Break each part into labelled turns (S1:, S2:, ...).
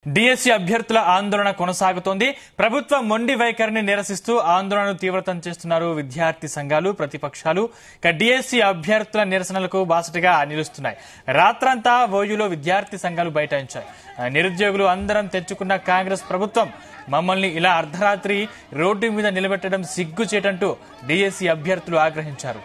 S1: DSC అభ్యర్థుల ఆందోళన కొనసాగుతోంది. ప్రభుత్వ మొండి వైఖరిని నిరసిస్తూ ఆందోళనను తీవ్రతం చేస్తున్నారు విద్యార్థి సంఘాలు, ప్రతిపక్షాలు. డిఎస్సి అభ్యర్థుల నిరసనలకు బాసటగా నిలుస్తున్నాయి. రాత్రంతా ఓయూలో విద్యార్థి సంఘాలు బైఠాయించాయి. నిరుద్యోగులు అందరం తెచ్చుకున్న కాంగ్రెస్ ప్రభుత్వం మమ్మల్ని ఇలా అర్ధరాత్రి రోడ్డు మీద నిలబెట్టడం సిగ్గుచేటంటూ డిఎస్సి అభ్యర్థులు ఆగ్రహించారు.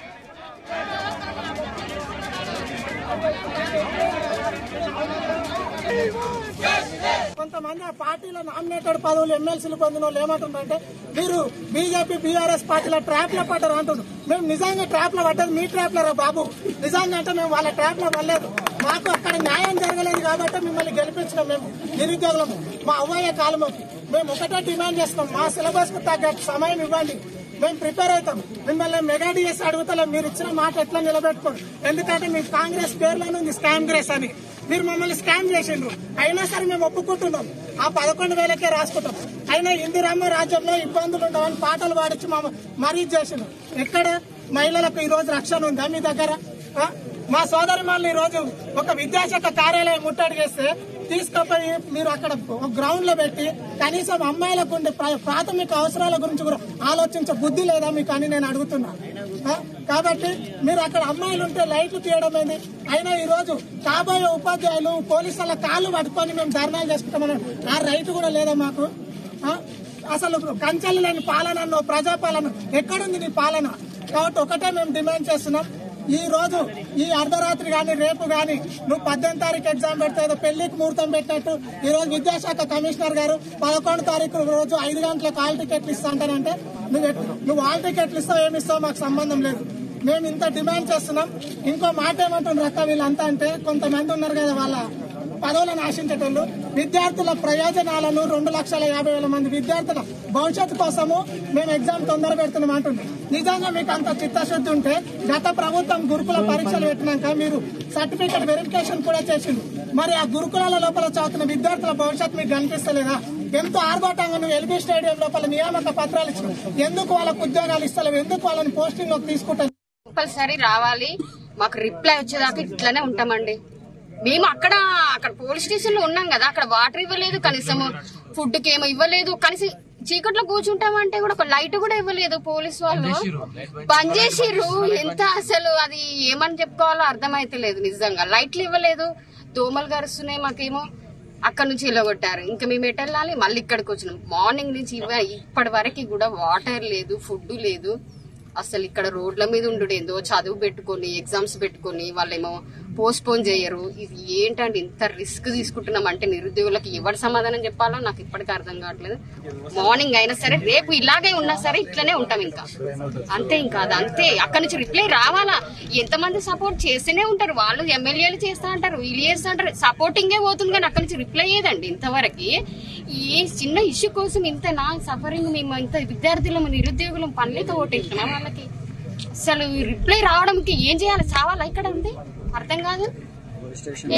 S2: కొంతమంది పార్టీల నామినేటెడ్ పదవులు ఎమ్మెల్సీలు పొందిన వాళ్ళు ఏమంటుందంటే మీరు బీజేపీ బీఆర్ఎస్ పార్టీల ట్రాప్ లో పడ్డారు అంటున్నారు. మేము నిజంగా ట్రాప్ లో పడ్డది మీ ట్రాప్ లో బాబు. నిజంగా అంటే మేము వాళ్ళ ట్రాప్ లో పడలేదు. మాకు అక్కడ న్యాయం జరగలేదు కాబట్టి మిమ్మల్ని గెలిపించినాం. మేము నిరుద్యోగులము మా అవ్వయ్య కాలము మేము ఒకటే డిమాండ్ చేస్తున్నాం. మా సిలబస్ కు తగ్గ సమయం ఇవ్వండి, మేము ప్రిపేర్ అవుతాం. మిమ్మల్ని మెగా డిఎస్ అడుగుతలే, మీరు ఇచ్చిన మాట ఎట్లా నిలబెట్టుకోండి. ఎందుకంటే మీ కాంగ్రెస్ పేర్లోనే ఉంది స్కామ్గ్రెస్ అని. మీరు మమ్మల్ని స్కామ్ చేసిండ్రు, అయినా సరే మేము ఒప్పుకుంటున్నాం. ఆ 11,000కే రాసుకుంటాం. అయినా ఇందిరమ్మ రాజ్యంలో ఇబ్బందులు ఉండవని పాటలు పాడించి మరీ చేసిండ్రు. ఎక్కడ మహిళలకు ఈ రోజు రక్షణ ఉందా మీ దగ్గర? మా సోదరి మళ్ళీ ఈ రోజు ఒక విద్యాశాఖ కార్యాలయం ముట్టడిగేస్తే తీసుకుపోయి మీరు అక్కడ గ్రౌండ్ లో పెట్టి కనీసం అమ్మాయిలకు ఉండే ప్రాథమిక అవసరాల గురించి కూడా ఆలోచించే బుద్ధి లేదా మీకు అని నేను అడుగుతున్నా. కాబట్టి మీరు అక్కడ అమ్మాయిలు ఉంటే లైట్లు తీయడం ఏంది? అయినా ఈ రోజు కాబోయే ఉపాధ్యాయులు పోలీసుల కాళ్ళు పట్టుకొని మేము ధర్నాలు చేసుకుంటామని ఆ రైట్ కూడా లేదా మాకు? అసలు కంచెలు లేని పాలన, ప్రజాపాలన ఎక్కడుంది నీ పాలన? కాబట్టి ఒకటే మేము డిమాండ్ చేస్తున్నాం. ఈ రోజు ఈ అర్ధరాత్రి గాని రేపు గాని నువ్వు 18వ తారీఖు ఎగ్జామ్ పెడితే ఏదో పెళ్లికి ముహూర్తం పెట్టినట్టు ఈ రోజు విద్యాశాఖ కమిషనర్ గారు 11వ తారీఖు రోజు 5 గంటలకు హాల్ టికెట్లు ఇస్తా అంటానంటే నువ్వు హాల్ టికెట్లు ఇస్తావు ఏమిస్తావు మాకు సంబంధం లేదు. మేము ఇంత డిమాండ్ చేస్తున్నాం. ఇంకో మాట ఏమంటున్నారు అక్క వీళ్ళంతా అంటే, కొంతమంది ఉన్నారు కదా వాళ్ళ పదవులను ఆశించేటోళ్ళు విద్యార్థుల ప్రయోజనాలను 2,50,000 మంది విద్యార్థుల భవిష్యత్తు కోసము మేము ఎగ్జామ్ తొందర పెడుతున్నాం అంటున్నాం. నిజంగా మీకు అంత చిత్తశుద్ధి ఉంటే గత ప్రభుత్వం గురుకుల పరీక్షలు పెట్టినాక మీరు సర్టిఫికెట్ వెరిఫికేషన్ కూడా చేసింది. మరి ఆ గురుకులాల లోపల చదువుతున్న విద్యార్థుల భవిష్యత్తు మీకు కనిపిస్తలేదా? ఎంతో ఆర్భాటంగా నువ్వు ఎల్బీ స్టేడియం లోపల నియామక పత్రాలు ఇచ్చినావు. ఎందుకు వాళ్ళకు ఉద్యోగాలు ఇస్తలేవు? ఎందుకు వాళ్ళని పోస్టింగ్ లోకి తీసుకుంటారు?
S3: కంపల్సరీ రావాలి. మాకు రిప్లై వచ్చేదాకా ఇట్లానే ఉంటామండి. మేము అక్కడ పోలీస్ స్టేషన్ లో ఉన్నాం కదా, అక్కడ వాటర్ ఇవ్వలేదు, కనీసం ఫుడ్ కి ఏమో ఇవ్వలేదు, కనీసం చీకట్లో కూర్చుంటామంటే కూడా ఒక లైట్ కూడా ఇవ్వలేదు. పోలీసు వాళ్ళు పనిచేసిర్రు. ఎంత అసలు అది ఏమని చెప్పుకోవాలో అర్థమైతలేదు. నిజంగా లైట్లు ఇవ్వలేదు, దోమలు గరుస్తున్నాయి. మాకేమో అక్కడ నుంచి వెళ్ళగొట్టారు. ఇంకా మేము ఎటు వెళ్ళాలి? మళ్ళీ ఇక్కడికి వచ్చినాం. మార్నింగ్ నుంచి ఇప్పటి వరకు కూడా వాటర్ లేదు, ఫుడ్ లేదు. అసలు ఇక్కడ రోడ్ల మీద ఉండు ఏందో చదువు పెట్టుకొని ఎగ్జామ్స్ పెట్టుకొని వాళ్ళేమో పోస్ట్ పోన్ చేయరు. ఇది ఏంటంటే ఇంత రిస్క్ తీసుకుంటున్నాం అంటే నిరుద్యోగులకు ఎవరు సమాధానం చెప్పాలో నాకు ఇప్పటికీ అర్థం కావట్లేదు. మార్నింగ్ అయినా సరే రేపు ఇలాగే ఉన్నా సరే ఇట్లనే ఉంటాం. ఇంకా అంతే, ఇంకా అది అంతే. అక్కడి నుంచి రిప్లై రావాలా? ఎంతమంది సపోర్ట్ చేస్తూనే ఉంటారు. వాళ్ళు ఎమ్మెల్యేలు చేస్తా అంటారు, వీళ్ళు చేస్తా అంటారు, సపోర్టింగే పోతుంది కానీ అక్కడి నుంచి రిప్లై ఏదండి ఇంతవరకు. ఈ చిన్న ఇష్యూ కోసం ఇంత నా సఫరింగ్, మేము ఇంత విద్యార్థులు నిరుద్యోగులు పనులతో ఓటేస్తున్నాం వాళ్ళకి. అసలు రిప్లై రావడానికి ఏం చేయాలి? చావాలా? ఇక్కడ ఉంది అర్థం కాదు.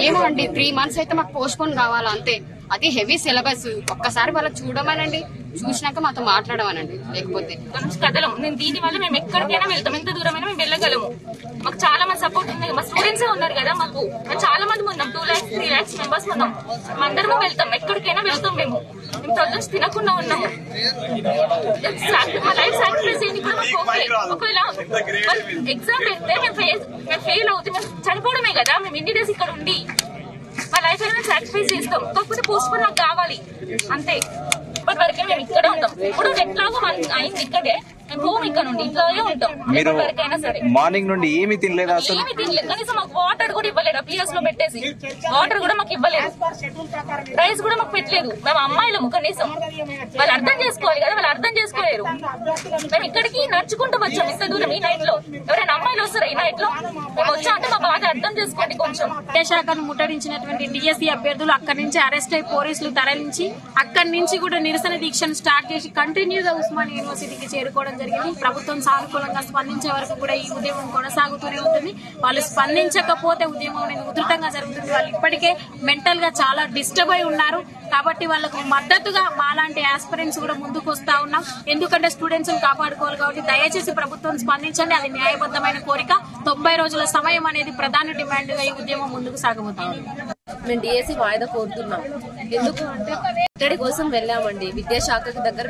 S3: ఏమో అండి, 3 months అయితే మాకు పోస్ట్ పోన్ కావాలా అంతే. అది హెవీ సిలబస్. ఒక్కసారి వాళ్ళకి చూడమనండి, చూసినాక మాతో మాట్లాడమనండి. లేకపోతే
S4: కదలం. మేము దీని వల్ల మేము ఎక్కడికైనా వెళ్తాం, ఎంత దూరమైనా మేము వెళ్ళగలము. మాకు చాలా మంది సపోర్ట్ ఉంది. మా స్టూడెంట్స్ ఉన్నారు కదా, మాకు చాలా మంది ఉన్నాం. 2 lakhs 3 lakhs మెంబర్స్ ఉన్నాం. అందరము వెళ్తాం, ఎక్కడికైనా వెళ్తాం. మేము ప్రొద్దున తినకుండా ఉన్నాము. మా లైఫ్ సాక్రిఫైస్ చేయని కూడా మాకు ఒకవేళ ఎగ్జామ్ పెడితే మేము ఫెయిల్ అవుతే మేము చనిపోవడమే కదా. మేము ఇన్ని డేస్ ఇక్కడ ఉండి మా లైఫ్ అయినా సాక్రిఫైస్ చేస్తాం. కాకపోతే పోస్ట్ పోన్ నాకు కావాలి అంతే. ఇప్పటి వరకే మేము ఇక్కడే ఉంటాం. ఇప్పుడు ఎట్లాగో అయింది ఇక్కడే, మేము హోమ్ ఇక్కడ నుండి ఇట్లాగే ఉంటాం. వరకైనా సరే
S5: మార్నింగ్ నుండి ఏమి తినలేదు, అసలు
S4: ఏమి తినలేదు. కనీసం మాకు వాటర్ కూడా ఇవ్వలేదు. పిఎస్ లో పెట్టేసి వాటర్ కూడా మాకు ఇవ్వలేదు, రైస్ కూడా మాకు పెట్టలేదు. మేము అమ్మాయిలము, కనీసం వాళ్ళు అర్థం చేసుకోవాలి కదా, వాళ్ళు అర్థం చేసుకోలేరు. మేము ఇక్కడికి నడుచుకుంటూ వచ్చాం ఇంత దూరం ఈ నైట్ లో. ఎవరైనా అమ్మాయిలు వస్తారా ఈ నైట్ లో? మేము వచ్చా అంటే మా బాధ అర్థం చేసుకోండి కొంచెం.
S6: విద్యాశాఖను ముట్టడించినటువంటి డిఎస్సి అభ్యర్థులు అక్కడి నుంచి అరెస్ట్ అయి పోలీసులు తరలించి అక్కడి నుంచి కూడా నిరసన దీక్షను స్టార్ట్ చేసి కంటిన్యూగా ఉస్మానియా యూనివర్సిటీకి చేరుకోవడం జరిగింది. ప్రభుత్వం సానుకూలంగా స్పందించే వరకు కూడా ఈ ఉద్యమం కొనసాగుతూనే ఉంటుంది. వాళ్ళు స్పందించకపోతే ఉద్యమం అనేది ఉధృతంగా జరుగుతుంది. వాళ్ళు ఇప్పటికే మెంటల్ గా చాలా డిస్టర్బ్ అయి ఉన్నారు. కాబట్టి వాళ్ళకు మద్దతుగా మాలాంటి ఆస్పిరెంట్స్ కూడా ముందుకు వస్తా ఉన్నాం. ఎందుకంటే స్టూడెంట్స్ కాపాడుకోవాలి కాబట్టి దయచేసి ప్రభుత్వం స్పందించండి. అది న్యాయబద్ధమైన కోరిక. 90 రోజుల సమయం అనేది ప్రధాన డిమాండ్ గా ఈ ఉద్యమం ముందుకు సాగబోతుంది.
S7: మేము డిఎస్సి వాయిదా కోరుతున్నాం. ఎందుకు అంటే కట్టడి కోసం వెళ్ళామండి, విద్యాశాఖ దగ్గర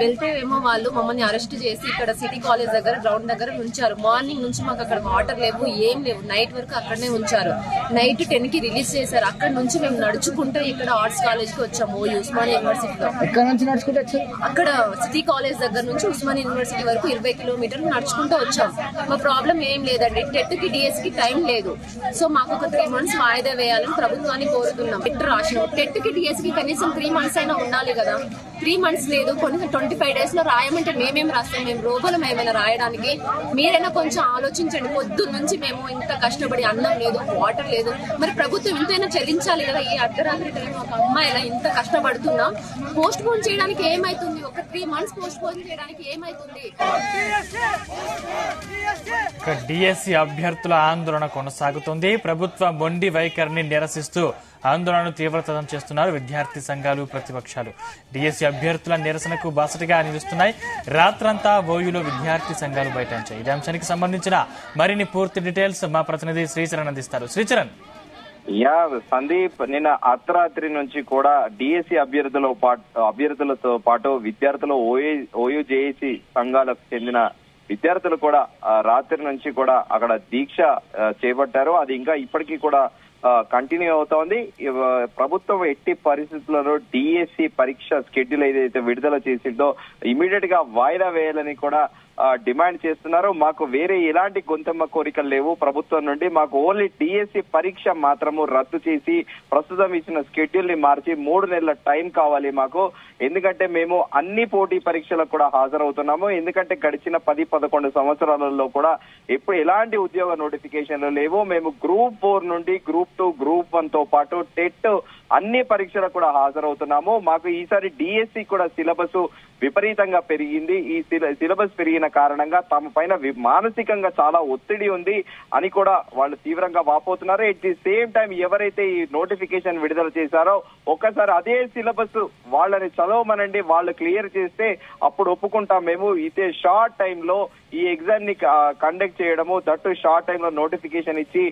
S7: వెళ్తే ఏమో వాళ్ళు మమ్మల్ని అరెస్ట్ చేసి ఇక్కడ సిటీ కాలేజ్ దగ్గర గ్రౌండ్ దగ్గర ఉంచారు. మార్నింగ్ నుంచి మాకు అక్కడ వాటర్ లేవు, ఏం లేవు, నైట్ వరకు అక్కడనే ఉంచారు. నైట్ 10 కి రిలీజ్ చేశారు. అక్కడ నుంచి మేము నడుచుకుంటే ఇక్కడ ఆర్ట్స్ కాలేజ్ కి వచ్చాము, ఉస్మానియా యూనివర్సిటీలో.
S8: ఎక్కడ నుంచి నడుచుకుంటే వచ్చారు?
S7: అక్కడ సిటీ కాలేజ్ దగ్గర నుంచి ఉస్మానియా యూనివర్సిటీ వరకు 20 కిలోమీటర్లు నడుచుకుంటూ వచ్చాం. మా ప్రాబ్లం ఏం లేదండి, టెట్ కి డిఎస్ కి టైం లేదు. సో మాకు ఒక 3 months వాయిదా వేయాలని ప్రభుత్వాన్ని కోరుతున్నాం. టెట్ రాసినాం, టెట్ కి డిఎస్ కి కనీసం 3 months అయినా ఉండాలి కదా. 3 months లేదు, కొన్ని 25 days లో రాయమంటే మేమేం రాస్తాం? మేము రోగులం ఏమైనా రాయడానికి? మీరైనా కొంచెం ఆలోచించండి. పొద్దున్న నుంచి మేము ఇంత కష్టపడి, అన్నం లేదు, వాటర్ లేదు, మరి ప్రభుత్వం ఇంతైనా చెల్లించాలి కదా. ఈ అర్ధరాత్రి టైం ఒక అమ్మాయిలా ఇంత కష్టపడుతున్నాం, పోస్ట్ పోన్ చేయడానికి ఏమైతుంది? ఒక 3 months పోస్ట్ పోన్ చేయడానికి ఏమైతుంది?
S1: డిఎస్సి అభ్యర్థుల ఆందోళన కొనసాగుతోంది. ప్రభుత్వ మొండి వైఖరిని నిరసిస్తూ ఆందోళనను తీవ్రతరం చేస్తున్నారు విద్యార్థి సంఘాలు, ప్రతిపక్షాలు. డిఎస్సి అభ్యర్థుల నిరసనకు బాసటగా నిలుస్తున్నాయి. రాత్రంతా ఓయూలో విద్యార్థి సంఘాలు బైఠాయించాయి. ఇదే అంశానికి సంబంధించిన మరిన్ని పూర్తి డీటెయిల్స్ మా ప్రతినిధి శ్రీచరణ్ అందిస్తారు. శ్రీచరణ్.
S5: సందీప్, నిన్న అర్ధరాత్రి నుంచి కూడా డిఎస్సి అభ్యర్థులతో పాటు విద్యార్థులు ఓయూ జేఏసీ సంఘాలకు చెందిన విద్యార్థులు కూడా రాత్రి నుంచి కూడా అక్కడ దీక్ష చేపట్టారు. అది ఇంకా ఇప్పటికీ కూడా కంటిన్యూ అవుతోంది. ప్రభుత్వం ఎట్టి పరిస్థితుల్లో డిఎస్సి పరీక్ష షెడ్యూల్ ఏదైతే విడుదల చేసిందో ఇమీడియట్ గా వాయిదా వేయాలని కూడా డిమాండ్ చేస్తున్నారు. మాకు వేరే ఎలాంటి గొంతమ్మ కోరికలు లేవు ప్రభుత్వం నుండి. మాకు ఓన్లీ డిఎస్సి పరీక్ష మాత్రము రద్దు చేసి ప్రస్తుతం ఇచ్చిన షెడ్యూల్ ని మార్చి 3 నెలల టైం కావాలి మాకు. ఎందుకంటే మేము అన్ని పోటీ పరీక్షలకు కూడా హాజరవుతున్నాము. ఎందుకంటే గడిచిన 10-11 సంవత్సరాలలో కూడా ఎప్పుడు ఎలాంటి ఉద్యోగ నోటిఫికేషన్లు లేవు. మేము గ్రూప్ 4 నుండి గ్రూప్ 2, గ్రూప్ 1 తో పాటు టెట్ అన్ని పరీక్షలకు కూడా హాజరవుతున్నాము. మాకు ఈసారి డిఎస్సి కూడా సిలబస్ విపరీతంగా పెరిగింది. ఈ సిలబస్ పెరిగిన కారణంగా తమ పైన మానసికంగా చాలా ఒత్తిడి ఉంది అని కూడా వాళ్ళు తీవ్రంగా వాపోతున్నారు. ఎట్ ది సేమ్ టైం ఎవరైతే ఈ నోటిఫికేషన్ విడుదల చేశారో ఒక్కసారి అదే సిలబస్ వాళ్ళని చదవమనండి, వాళ్ళు క్లియర్ చేస్తే అప్పుడు ఒప్పుకుంటాం మేము. ఇదే షార్ట్ టైమ్ లో ఈ ఎగ్జామ్ ని కండక్ట్ చేయడము, దట్టు షార్ట్ టైమ్ లో నోటిఫికేషన్ ఇచ్చి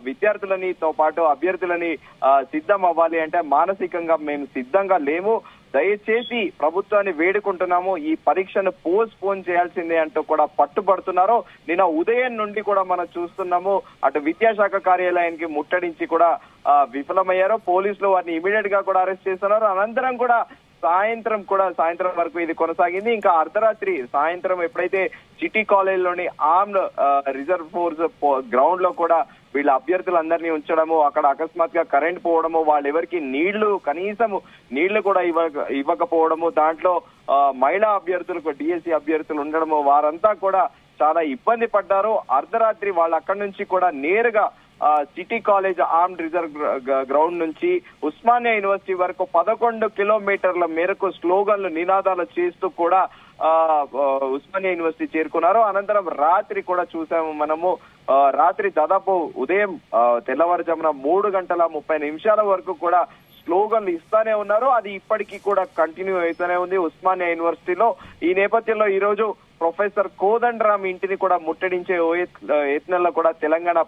S5: విద్యార్థులని తో పాటు అభ్యర్థులని సిద్ధం అవ్వాలి అంటే మానసికంగా మేము సిద్ధంగా లేము. దయచేసి ప్రభుత్వాన్ని వేడుకుంటున్నాము, ఈ పరీక్షను పోస్ట్ పోన్ చేయాల్సిందే అంటూ కూడా పట్టుబడుతున్నారు. నిన్న ఉదయం నుండి కూడా మనం చూస్తున్నాము, అటు విద్యాశాఖ కార్యాలయానికి ముట్టడించి కూడా విఫలమయ్యారు. పోలీసులు వారిని ఇమీడియట్ గా కూడా అరెస్ట్ చేస్తున్నారు. అనంతరం కూడా సాయంత్రం వరకు ఇది కొనసాగింది. ఇంకా అర్ధరాత్రి సాయంత్రం ఎప్పుడైతే సిటీ కాలేజ్ లోని ఆర్మ్డ్ రిజర్వ్ ఫోర్స్ గ్రౌండ్ లో కూడా వీళ్ళ అభ్యర్థులందరినీ ఉంచడము, అక్కడ అకస్మాత్తుగా కరెంట్ పోవడము, వాళ్ళెవరికి కనీసం నీళ్లు కూడా ఇవ్వకపోవడము, దాంట్లో మహిళా అభ్యర్థులకు డిఎస్సి అభ్యర్థులు ఉండడము, వారంతా కూడా చాలా ఇబ్బంది పడ్డారు. అర్ధరాత్రి వాళ్ళు అక్కడి నుంచి కూడా నేరుగా city college armed reserve ground నుంచి ఉస్మానియా యూనివర్సిటీ వరకు 11 కిలోమీటర్ల మేరకు స్లోగన్లు, నినాదాలు చేస్తూ కూడా ఉస్మానియా యూనివర్సిటీ చేరుకున్నారు. అనంతరం రాత్రి కూడా చూసాము మనము. రాత్రి దాదాపు ఉదయం తెల్లవారుజామున 3:30 వరకు కూడా స్లోగన్లు ఇస్తానే ఉన్నారు. అది ఇప్పటికీ కూడా కంటిన్యూ అవుతూనే ఉంది ఉస్మానియా యూనివర్సిటీలో. ఈ నేపథ్యంలో ఈ రోజు ప్రొఫెసర్ కోదండరామ్ ఇంటిని కూడా ముట్టడించే యత్నంలో కూడా తెలంగాణ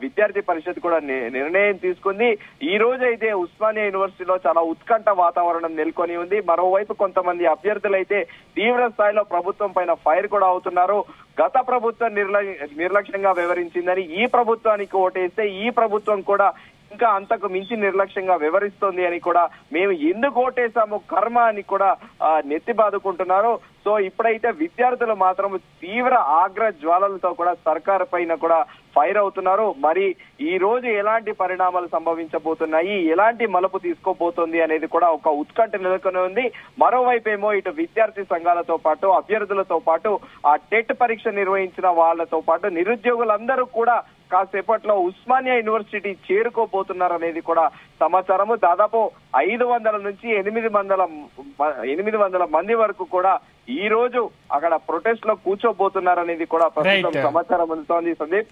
S5: విద్యార్థి పరిషత్ కూడా నిర్ణయం తీసుకుంది. ఈ రోజు అయితే ఉస్మానియా యూనివర్సిటీలో చాలా ఉత్కంఠ వాతావరణం నెలకొని ఉంది. మరోవైపు కొంతమంది అభ్యర్థులైతే తీవ్ర స్థాయిలో ప్రభుత్వం పైన ఫైర్ కూడా అవుతున్నారు. గత ప్రభుత్వం నిర్లక్ష్యంగా వ్యవహరించిందని ఈ ప్రభుత్వానికి ఓటేస్తే ఈ ప్రభుత్వం కూడా ఇంకా అంతకు మించి నిర్లక్ష్యంగా వ్యవహరిస్తోంది అని కూడా, మేము ఎందుకు ఓటేసాము కర్మ అని కూడా నెత్తి బాదుకుంటున్నారు. సో ఇప్పుడైతే విద్యార్థులు మాత్రం తీవ్ర ఆగ్రహ జ్వాలలతో కూడా సర్కారు పైన కూడా ఫైర్ అవుతున్నారు. మరి ఈ రోజు ఎలాంటి పరిణామాలు సంభవించబోతున్నాయి, ఎలాంటి మలుపు తీసుకోబోతోంది అనేది కూడా ఒక ఉత్కంఠ నెలకొని ఉంది. మరోవైపు ఏమో ఇటు విద్యార్థి సంఘాలతో పాటు అభ్యర్థులతో పాటు ఆ టెట్ పరీక్ష నిర్వహించిన వాళ్లతో పాటు నిరుద్యోగులందరూ కూడా కాసేపట్లో ఉస్మానియా యూనివర్సిటీ చేరుకోబోతున్నారనేది కూడా సమాచారము. దాదాపు 500 నుంచి 800 మంది వరకు కూడా ఈ రోజు అక్కడ ప్రొటెస్ట్ లో కూర్చోబోతున్నారనేది కూడా ప్రస్తుతం సమాచారం అందుతోంది. సందీప్.